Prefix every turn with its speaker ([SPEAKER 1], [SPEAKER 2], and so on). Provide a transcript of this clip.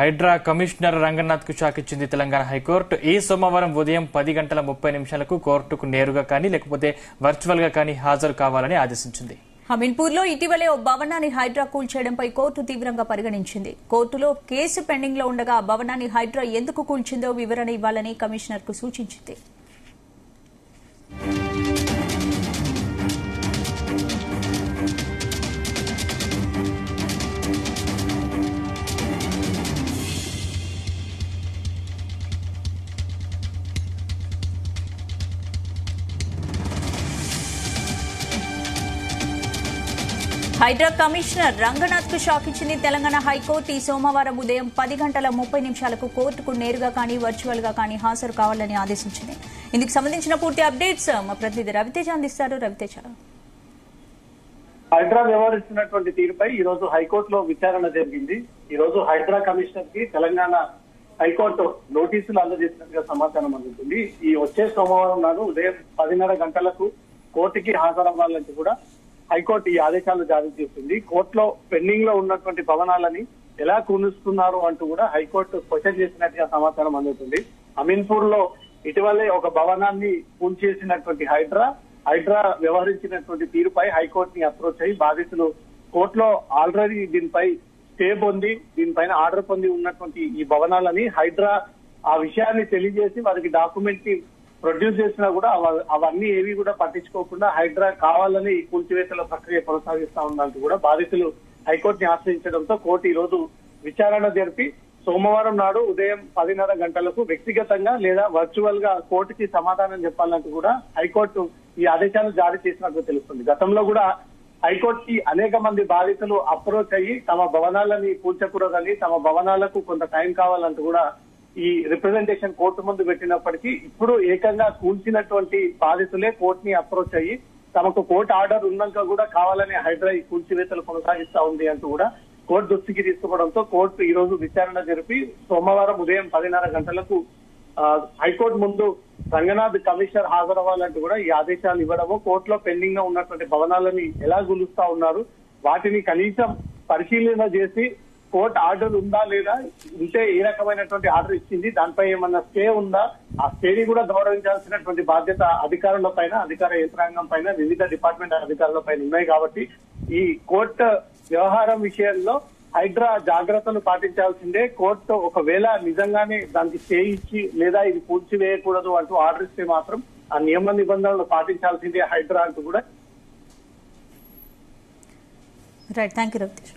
[SPEAKER 1] Hydraa commissioner Ranganath కు shock ఇచ్చింది Telangana high court. ఈ సోమవారం ఉదయం 10:30 కోర్టుకు నేరుగా కానీ లేకపోతే వర్చువల్ గా కానీ హాజరు కావాలని ఆదేశించింది.
[SPEAKER 2] హమీన్పూర్లో ఇటీవలే ఓ భవనాన్ని హైడ్రా కూల్చేయడంపై కోర్టు తీవ్రంగా పరిగణించింది. కోర్టులో కేసు పెండింగ్ లో ఉండగా ఆ భవనాన్ని హైడ్రా ఎందుకు కూల్చిందో వివరణ ఇవ్వాలని కమిషనర్ కు సూచించింది. హైడ్రా కమిషనర్ రంగనాథ్ కు షాక్ ఇచ్చింది తెలంగాణ హైకోర్టు. ఈ సోమవారం ఉదయం 10:30 కోర్టుకు నేరుగా కానీ వర్చువల్ గా కానీ హాజరు కావాలని ఆదేశించింది. ఇందుకు సంబంధించిన పూర్తి అప్డేట్స్ మా ప్రతినిధి రవితేజ అందిస్తారు. రవితేజ,
[SPEAKER 3] హైడ్రా వ్యవహరిస్తున్నటువంటి తీరుపై ఈ రోజు హైకోర్టులో విచారణ జరిగింది. ఈ రోజు హైడ్రా కమిషనర్ కి తెలంగాణ హైకోర్టు నోటీసులు అందజేసినట్టుగా సమాచారం అందుతుంది. ఈ వచ్చే సోమవారం నాడు ఉదయం 10:30 కోర్టుకి హాజరవ్వాలంటూ కూడా హైకోర్టు ఈ ఆదేశాలు జారీ చేస్తుంది. కోర్టులో పెండింగ్ లో ఉన్నటువంటి భవనాలని ఎలా కూలుస్తున్నారు అంటూ కూడా హైకోర్టు క్వశ్చన్ చేసినట్టుగా సమాచారం అందుతుంది. అమీన్పూర్ లో ఇటీవలే ఒక భవనాన్ని కూల్చేసినటువంటి హైడ్రా వ్యవహరించినటువంటి తీరుపై హైకోర్టుని అప్రోచ్ అయ్యి బాధితులు కోర్టులో ఆల్రెడీ దీనిపై స్టే పొంది దీనిపైన ఆర్డర్ పొంది ఉన్నటువంటి ఈ భవనాలని హైడ్రా ఆ విషయాన్ని తెలియజేసి వారికి డాక్యుమెంట్ ని ప్రొడ్యూస్ చేసినా కూడా అవన్నీ ఏవి కూడా పట్టించుకోకుండా హైడ్రా కావాలని కూల్చివేతల ప్రక్రియ కొనసాగిస్తా ఉందంటూ కూడా బాధితులు హైకోర్టుని ఆశ్రయించడంతో కోర్టు ఈ రోజు విచారణ జరిపి సోమవారం నాడు ఉదయం 10:30 వ్యక్తిగతంగా లేదా వర్చువల్ గా కోర్టుకి సమాధానం చెప్పాలంటూ కూడా హైకోర్టు ఈ ఆదేశాలు జారీ చేసినట్లు తెలుస్తుంది. గతంలో కూడా హైకోర్టుకి అనేక మంది బాధితులు అప్రోచ్ అయ్యి తమ భవనాలని కూల్చకూడదని, తమ భవనాలకు కొంత టైం కావాలంటూ కూడా ఈ రిప్రజెంటేషన్ కోర్టు ముందు పెట్టినప్పటికీ ఇప్పుడు ఏకంగా కూల్చినటువంటి బాధితులే కోర్టుని అప్రోచ్ అయ్యి తమకు కోర్టు ఆర్డర్ ఉన్నాక కూడా కావాలని హైడ్రా ఈ కూల్చివేతలు కొనసాగిస్తా ఉంది అంటూ కూడా కోర్టు దృష్టికి తీసుకోవడంతో కోర్టు ఈ రోజు విచారణ జరిపి సోమవారం ఉదయం 10:30 హైకోర్టు ముందు రంగనాథ్ కమిషనర్ హాజరవ్వాలంటూ కూడా ఈ ఆదేశాలు ఇవ్వడము, కోర్టులో పెండింగ్ గా ఉన్నటువంటి భవనాలని ఎలా గులుస్తా ఉన్నారు, వాటిని కనీసం పరిశీలన చేసి కోర్టు ఆర్డర్ ఉందా లేదా, ఉంటే ఏ రకమైనటువంటి ఆర్డర్ ఇచ్చింది, దానిపై ఏమన్నా స్టే ఉందా, ఆ స్టేని కూడా గౌరవించాల్సినటువంటి బాధ్యత అధికారుల పైన, అధికార యంత్రాంగం పైన, వివిధ డిపార్ట్మెంట్ అధికారుల పైన ఉన్నాయి. కాబట్టి ఈ కోర్టు వ్యవహారం విషయంలో హైడ్రా జాగ్రత్తలు పాటించాల్సిందే. కోర్టు ఒకవేళ నిజంగానే దానికి స్టే ఇచ్చి లేదా ఇది కూల్చివేయకూడదు అంటూ ఆర్డర్ ఇస్తే మాత్రం ఆ నియమ నిబంధనలు పాటించాల్సిందే హైడ్రా అంటూ కూడా.
[SPEAKER 2] Right, thank you Ravitej.